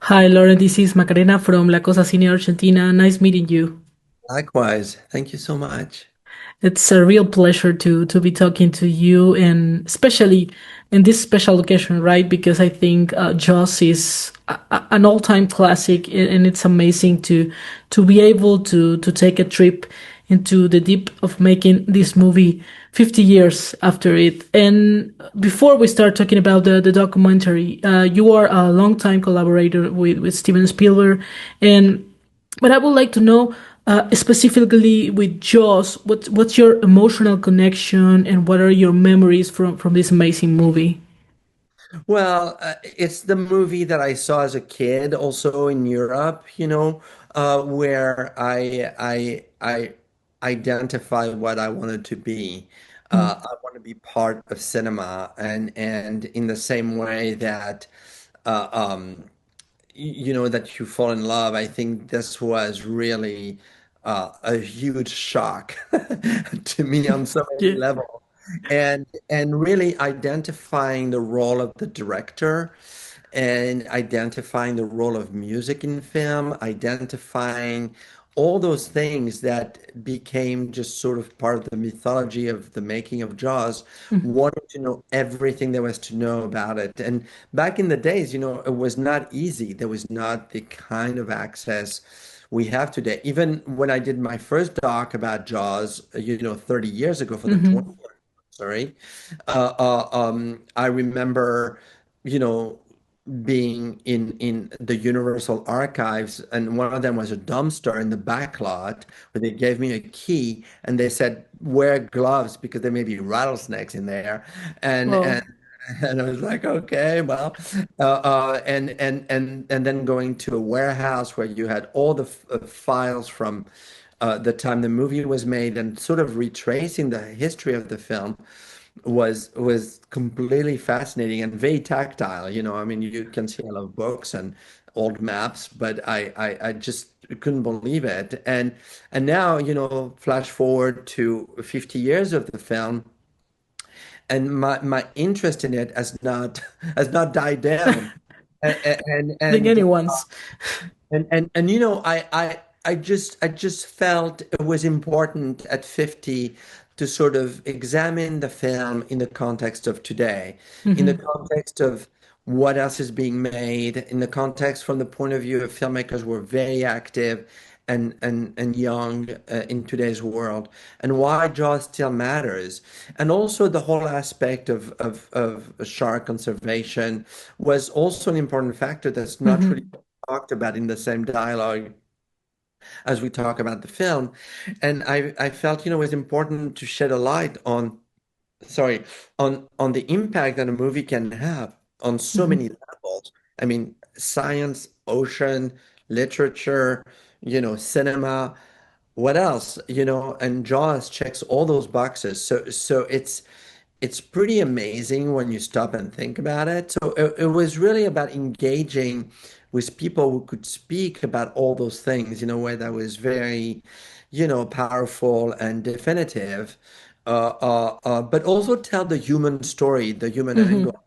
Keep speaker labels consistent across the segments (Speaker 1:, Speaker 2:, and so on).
Speaker 1: Hi, Lauren. This is Macarena from La Cosa, Cine, Argentina. Nice meeting you.
Speaker 2: Likewise. Thank you so much.
Speaker 1: It's a real pleasure to be talking to you, and especially in this special occasion, right? Because I think Jaws is an all-time classic, and it's amazing to be able to take a trip into the deep of making this movie 50 years after it. And before we start talking about the documentary, you are a long-time collaborator with Steven Spielberg, and but I would like to know specifically with Jaws, what's your emotional connection and what are your memories from this amazing movie?
Speaker 2: Well, it's the movie that I saw as a kid, also in Europe, where I identified what I wanted to be.
Speaker 1: Mm.
Speaker 2: I want to be part of cinema, and in the same way that uh, um, that you fall in love. I think this was really a huge shock to me on so many
Speaker 1: Yeah.
Speaker 2: levels. And really identifying the role of the director and identifying the role of music in film, identifying all those things that became just sort of part of the mythology of the making of Jaws,
Speaker 1: Mhm.
Speaker 2: wanted to know everything there was to know about it. And back in the days, it was not easy. There was not the kind of access we have today. Even when I did my first doc about Jaws, 30 years ago for the
Speaker 1: Mhm.
Speaker 2: 20th, sorry, I remember, you know, being in the Universal Archives, and one of them was a dumpster in the back lot where they gave me a key and they said, wear gloves because there may be rattlesnakes in there. And and
Speaker 1: Well,
Speaker 2: and I was like, okay, well, and then going to a warehouse where you had all the files from the time the movie was made and sort of retracing the history of the film was completely fascinating and very tactile. I mean, you can see a lot of books and old maps, but I just couldn't believe it. And now, flash forward to 50 years of the film, and my interest in it has not has not died down. And and
Speaker 1: I think
Speaker 2: and
Speaker 1: anyone's.
Speaker 2: and I just felt it was important at 50 to sort of examine the film in the context of today, in the
Speaker 1: Mhm.
Speaker 2: context of what else is being made, in the context from the point of view of filmmakers who are very active and young in today's world, and why Jaws still matters. And also the whole aspect of shark conservation was also an important factor that's not really
Speaker 1: Mhm.
Speaker 2: talked about in the same dialogue as we talk about the film. And I felt, it was important to shed a light on, sorry, on the impact that a movie can have on so
Speaker 1: Mhm.
Speaker 2: many levels. I mean, science, ocean, literature, cinema, what else? And Jaws checks all those boxes. So it's pretty amazing when you stop and think about it. So it was really about engaging with people who could speak about all those things in a way that was very, powerful and definitive, but also tell the human story, the human angle.
Speaker 1: Mhm.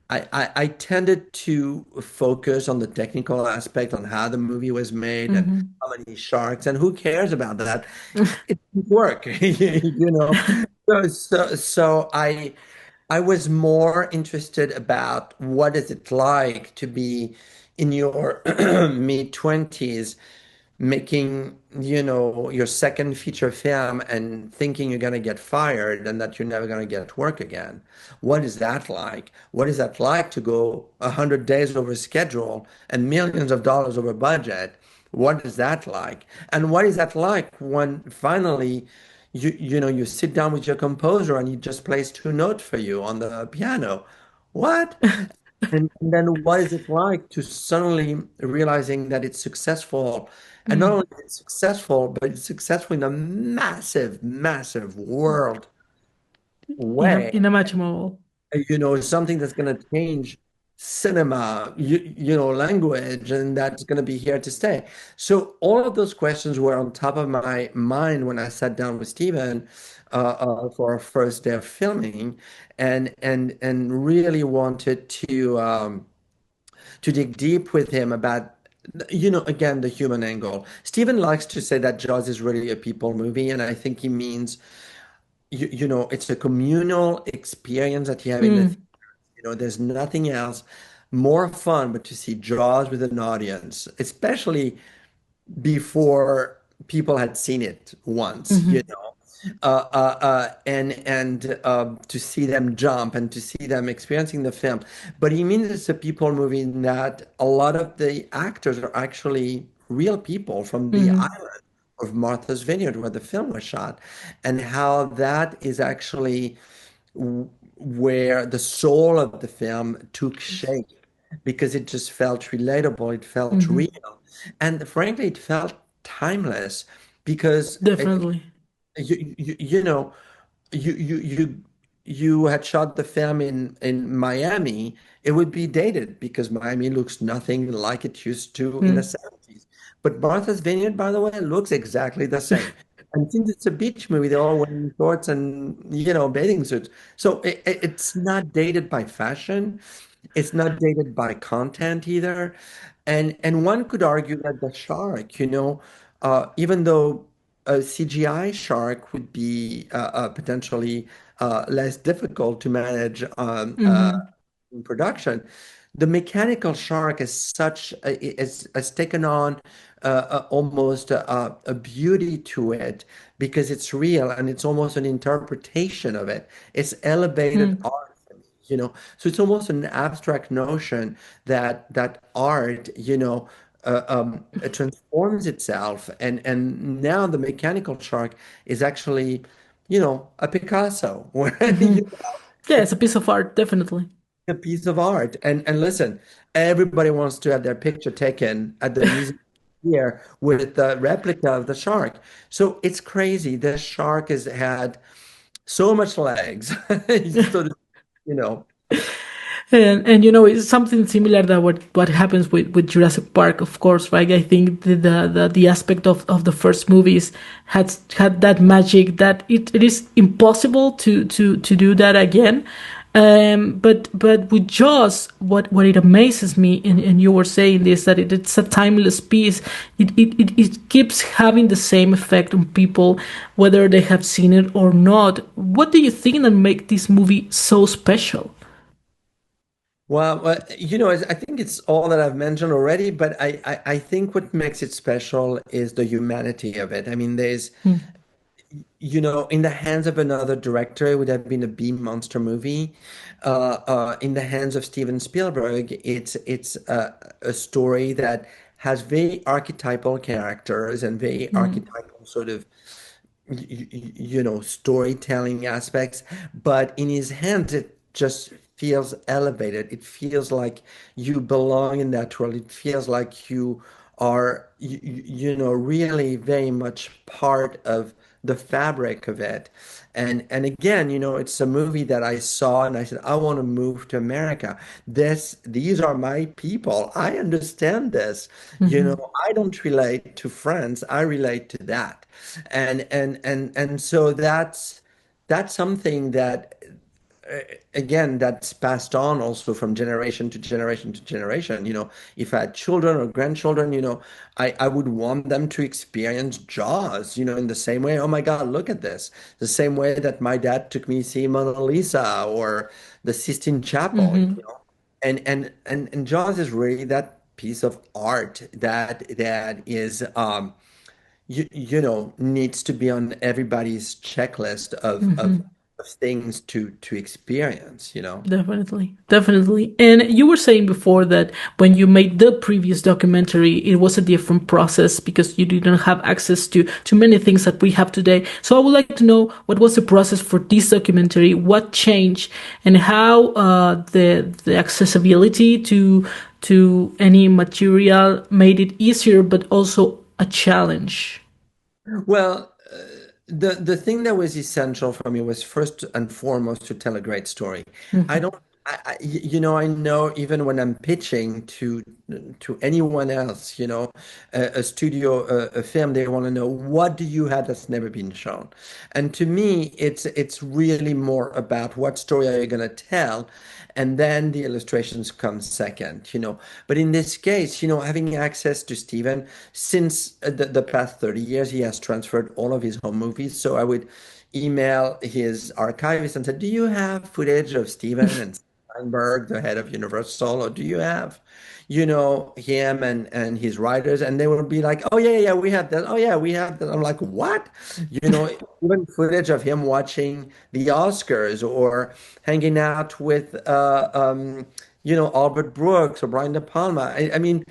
Speaker 2: I tended to focus on the technical aspect, on how the movie was made and
Speaker 1: Mhm.
Speaker 2: how many sharks, and who cares about that? It didn't work, you know. So I was more interested about what is it like to be in your mid 20s making, your second feature film and thinking you're going to get fired and that you're never going to get work again. What is that like? What is that like to go 100 days over schedule and millions of dollars over budget? What is that like? And what is that like when finally you sit down with your composer and he just plays two notes for you on the piano? What? And then what is it like to suddenly realizing that it's successful? And not
Speaker 1: Mm.
Speaker 2: only it's successful, but it's successful in a massive, massive world way.
Speaker 1: Inimaginable.
Speaker 2: Something that's going to change cinema, language, and that's going to be here to stay. So all of those questions were on top of my mind when I sat down with Steven for our first day of filming, and really wanted to dig deep with him about, again, the human angle. Steven likes to say that Jaws is really a people movie, and I think he means, it's a communal experience that you have in the theater.
Speaker 1: Mm,
Speaker 2: There's nothing else more fun but to see Jaws with an audience, especially before people had seen it once,
Speaker 1: mhm,
Speaker 2: and to see them jump and to see them experiencing the film. But he means it's a people movie in that a lot of the actors are actually real people from the
Speaker 1: mhm,
Speaker 2: island of Martha's Vineyard where the film was shot, and how that is actually where the soul of the film took shape because it just felt relatable, it felt
Speaker 1: mhm.
Speaker 2: real, and frankly, it felt timeless because
Speaker 1: Definitely.
Speaker 2: you, you, you know you you you you had shot the film in Miami, it would be dated because Miami looks nothing like it used to in the
Speaker 1: Mm.
Speaker 2: 70s. But Martha's Vineyard, by the way, looks exactly the same. And since it's a beach movie, they're all wearing shorts and bathing suits. So it's not dated by fashion. It's not dated by content either. And one could argue that the shark, even though a CGI shark would be potentially less difficult to manage
Speaker 1: Mhm,
Speaker 2: in production, the mechanical shark is has taken on almost a beauty to it because it's real and it's almost an interpretation of it. It's elevated
Speaker 1: mm.
Speaker 2: art. So it's almost an abstract notion that art, it transforms itself, and now the mechanical shark is actually, a Picasso, where
Speaker 1: Mhm. Yeah, it's
Speaker 2: it's
Speaker 1: a piece of art, definitely.
Speaker 2: a piece of art. And listen, everybody wants to have their picture taken at the museum here with the replica of the shark. So it's crazy. The shark has had so much legs. He's sort of, you know.
Speaker 1: And it's something similar that what happens with Jurassic Park, of course, right? I think the aspect of the first movies had that magic that it is impossible to do that again. But with Jaws, what it amazes me, and you were saying this, that it's a timeless piece. It keeps having the same effect on people, whether they have seen it or not. What do you think that make this movie so special?
Speaker 2: Well, I think it's all that I've mentioned already, but I think what makes it special is the humanity of it. I mean, in the hands of another director, it would have been a B monster movie. In the hands of Steven Spielberg, it's a story that has very archetypal characters and very
Speaker 1: Mm,
Speaker 2: archetypal sort of storytelling aspects, but in his hands, it just feels elevated. It feels like you belong in that world. It feels like you are, really very much part of the fabric of it. And again, it's a movie that I saw and I said, I want to move to America. These are my people. I understand this.
Speaker 1: mhm,
Speaker 2: I don't relate to France. I relate to that. And so that's something that again that's passed on also from generation to generation to generation. If I had children or grandchildren, I would want them to experience Jaws, in the same way, oh my God, look at this. The same way that my dad took me to see Mona Lisa or the Sistine Chapel,
Speaker 1: mhm.
Speaker 2: and Jaws is really that piece of art that is needs to be on everybody's checklist
Speaker 1: Mhm.
Speaker 2: of things to experience.
Speaker 1: Definitely, definitely. And you were saying before that when you made the previous documentary, it was a different process because you didn't have access to many things that we have today. So I would like to know what was the process for this documentary, what changed, and how the accessibility to any material made it easier, but also a challenge.
Speaker 2: Well, the thing that was essential for me was first and foremost to tell a great story. I
Speaker 1: Mhm.
Speaker 2: don't I know even when I'm pitching to anyone else, a studio, a film, they want to know what do you have that's never been shown. And to me, it's really more about what story are you going to tell, and then the illustrations come second, But in this case, having access to Steven since the past 30 years, he has transferred all of his home movies. So I would email his archivist and said, "Do you have footage of Steven and Steinberg, the head of Universal, or do you have, him and his writers?" And they would be like, "Oh yeah, yeah, we have that. Oh yeah, we have that." I'm like, "What?" Even footage of him watching the Oscars or hanging out with, Albert Brooks or Brian De Palma. I mean,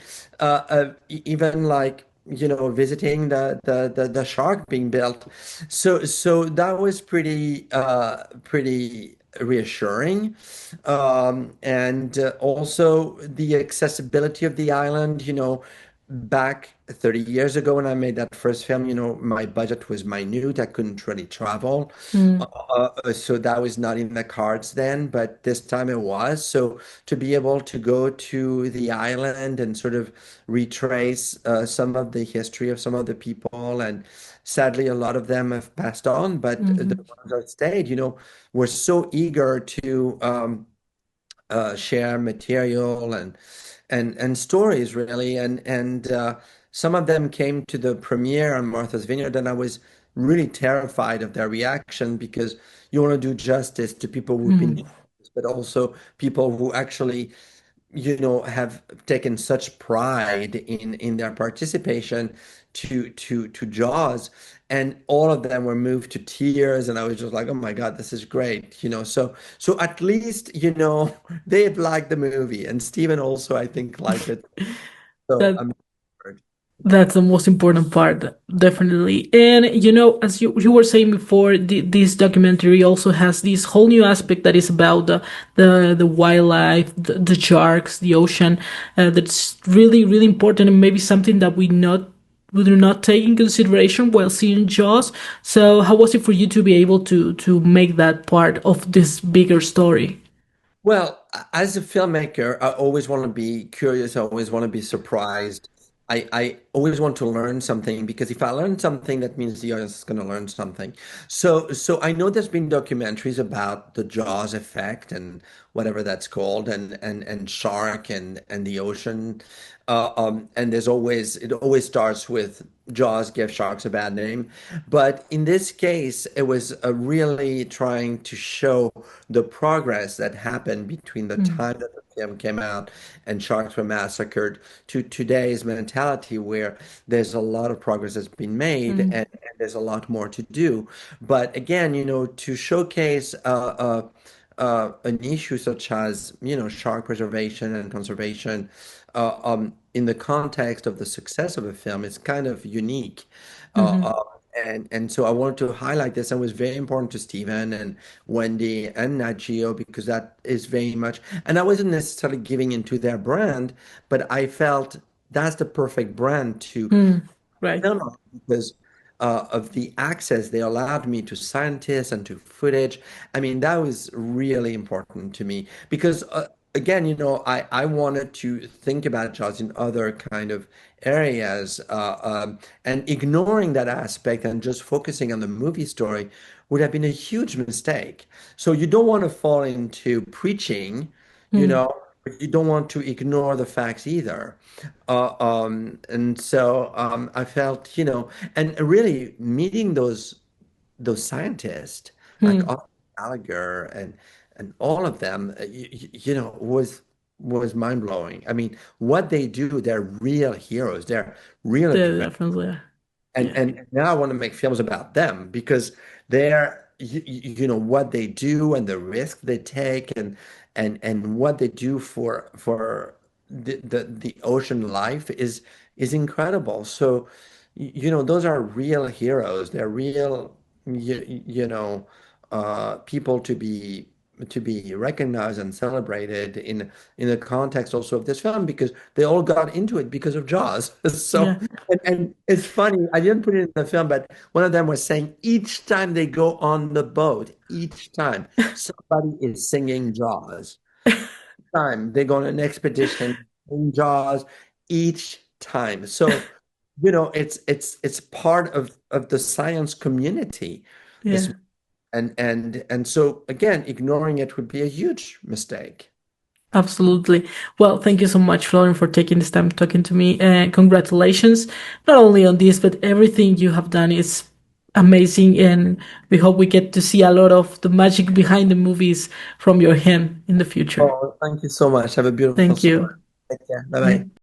Speaker 2: even like, visiting the shark being built. So that was pretty reassuring. And also the accessibility of the island, back 30 years ago when I made that first film, my budget was minute. I couldn't really travel.
Speaker 1: Mm,
Speaker 2: So that was not in the cards then, but this time it was. So to be able to go to the island and sort of retrace some of the history of some of the people, and sadly, a lot of them have passed on, but the
Speaker 1: mhm,
Speaker 2: ones that stayed, were so eager to share material and stories really, and some of them came to the premiere on Martha's Vineyard, and I was really terrified of their reaction because you want to do justice to people who've been,
Speaker 1: mhm,
Speaker 2: but also people who actually have taken such pride in their participation to Jaws, and all of them were moved to tears, and I was just like, oh my God, this is great, so at least they've liked the movie, and Steven also I think liked it, so
Speaker 1: That
Speaker 2: I'm
Speaker 1: that's the most important part, definitely. And as you were saying before, this documentary also has this whole new aspect that is about the wildlife, the sharks, the ocean. That's really really important, and maybe something that we do not take in consideration while seeing Jaws. So, how was it for you to be able to make that part of this bigger story?
Speaker 2: Well, as a filmmaker, I always want to be curious. I always want to be surprised. I always want to learn something because if I learn something, that means the audience is going to learn something. So I know there's been documentaries about the Jaws effect and whatever that's called, and shark and the ocean. And it always starts with Jaws give sharks a bad name. But in this case, it was really trying to show the progress that happened between the
Speaker 1: Mm,
Speaker 2: time that the film came out and sharks were massacred to today's mentality where there's a lot of progress that's been made,
Speaker 1: mm,
Speaker 2: and there's a lot more to do. But again, to showcase an issue such as, shark preservation and conservation in the context of the success of a film is kind of unique. Uh,
Speaker 1: mhm,
Speaker 2: uh, and so I wanted to highlight this, and it was very important to Stephen and Wendy and Nat Geo because that is very much, and I wasn't necessarily giving into their brand, but I felt that's the perfect brand to
Speaker 1: mm, right.
Speaker 2: film on because of the access they allowed me to scientists and to footage. I mean, that was really important to me because, again, I wanted to think about jazz in other kind of areas, and ignoring that aspect and just focusing on the movie story would have been a huge mistake. So you don't want to fall into preaching,
Speaker 1: Mm,
Speaker 2: but you don't want to ignore the facts either. And so I felt, and really meeting those scientists like
Speaker 1: mm,
Speaker 2: Arthur Gallagher and all of them, was mind blowing. I mean, what they do, they're real heroes. They're real adventurers.
Speaker 1: definitely.
Speaker 2: And
Speaker 1: Yeah.
Speaker 2: and now I want to make films about them because they're what they do and the risk they take and what they do for the ocean life is incredible. So those are real heroes. They're real people to be recognized and celebrated in the context also of this film because they all got into it because of Jaws.
Speaker 1: Yeah.
Speaker 2: So and it's funny, I didn't put it in the film, but one of them was saying each time they go on the boat, each time somebody is singing Jaws. Time they go on an expedition in Jaws each time. So, you know, it's part of the science community. This
Speaker 1: Yeah.
Speaker 2: and so again, ignoring it would be a huge mistake.
Speaker 1: Absolutely. Well, thank you so much, Florian, for taking this time talking to me. And congratulations, not only on this, but everything you have done is amazing. And we hope we get to see a lot of the magic behind the movies from your hand in the future.
Speaker 2: Oh, thank you so much. Have a beautiful
Speaker 1: Thank
Speaker 2: summer.
Speaker 1: you.
Speaker 2: Take care. Bye
Speaker 1: Yeah.
Speaker 2: bye.